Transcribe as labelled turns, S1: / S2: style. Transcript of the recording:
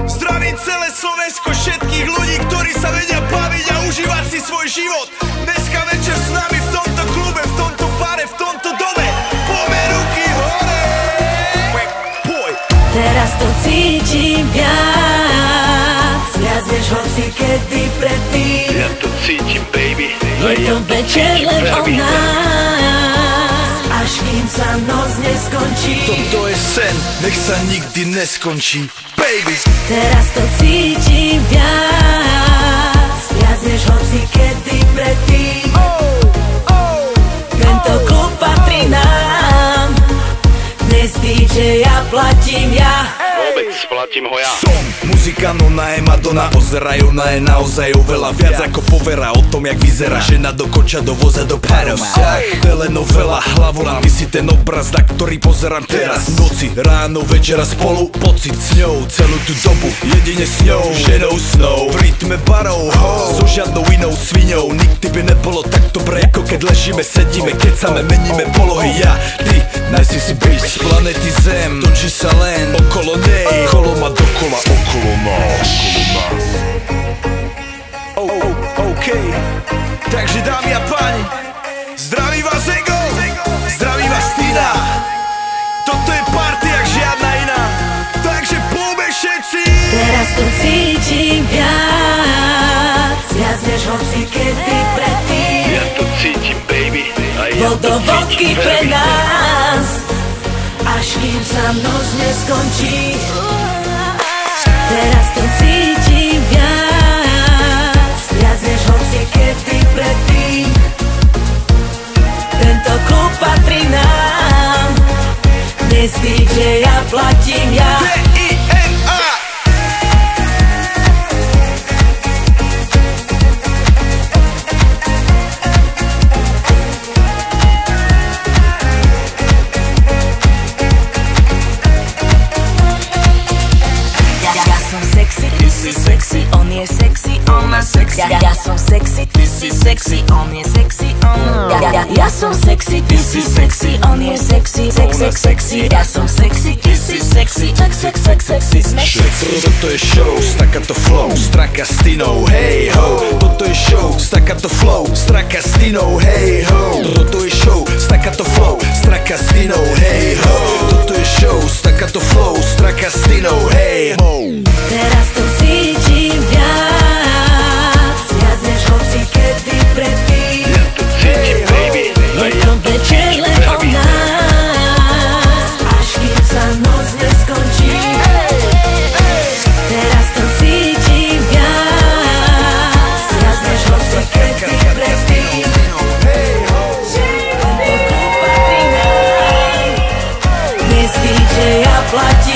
S1: Zdravím celé Slovensko, všetkých ľudí, ktorí sa vedia baviť a užívať si svoj život. Dneska večer s nami v tomto klube, v tomto bare, v tomto dome. Poďme ruky hore.
S2: Teraz to cítim viac než hoci kedy predtým.
S3: Ja to cítim, baby.
S2: Je to večer len o nás, až kým sa noc neskončí.
S1: Toto je sen, nech sa nikdy neskončí, baby.
S2: Teraz to cítim viac než hoci kedy predtým. Tento klub patrí nám, dnes DJ ja platím ja.
S3: Vôbec platím ho ja.
S1: Som muzikant, ona je Madonna, ozerajú na je naozaj oveľa viac ako povera o tom, jak vyzerá žena do koča, do voza, do párom. Vzťah, telenovela, hlavolám, ty si ten obraz, na ktorý pozerám teraz. Noci, ráno, večera spolu, pocit s ňou, celú tú dobu, jedine s ňou, ženou snou, v rytme barov, so žiadnou inou sviňou. Nikdy by nebolo tak dobre, ako keď ležíme, sedíme, kecame, meníme polohy. Ja, ty, najsi si bitch z planety Zem, točí sa len okolo nej, kolo ma dokola, okolo nás. OK, takže dámy a páni, zdraví vás Ego, zdraví vás Tina. Toto je party jak žiadna iná, takže poďme všetci.
S2: Teraz to cítim viac než hoci kedy predtým.
S3: Ja to cítim, baby. A ja
S2: Bol
S3: to
S2: do vodky
S3: cítim,
S2: pre
S3: baby.
S2: nás, až kým sa noc neskončí. Teraz to cítim viac než hoci kedy predtým. Tento klub patrí nám, dnes DJ ja platím ja.
S1: D-I-N-A.
S2: Ja som sexy, ty si sexy, on je sexy, ona sexy. Ja som sexy, ty si sexy, on je sexy, ja som sexy, ty si sexy, on je sexy, sexy. Ja som sexy, ty si sexy, sexy, sexy.
S1: Toto je show, staccato flow, straka s Tinou, hej ho. Toto je show, staccato flow, straka s Tinou, hej ho. Toto je show, staccato flow, straka s Tinou, hej ho. Toto je show, staccato flow, straka s Tinou, hej ho.
S2: Teraz to cítim viac než hoci kedy predtým.
S3: Ja to cítim, baby.
S2: Je to večer len o nás, až kým sa noc neskončí. Teraz to cítim viac než hoci kedy predtým. Tento klub patrí nám, dnes DJ ja platím.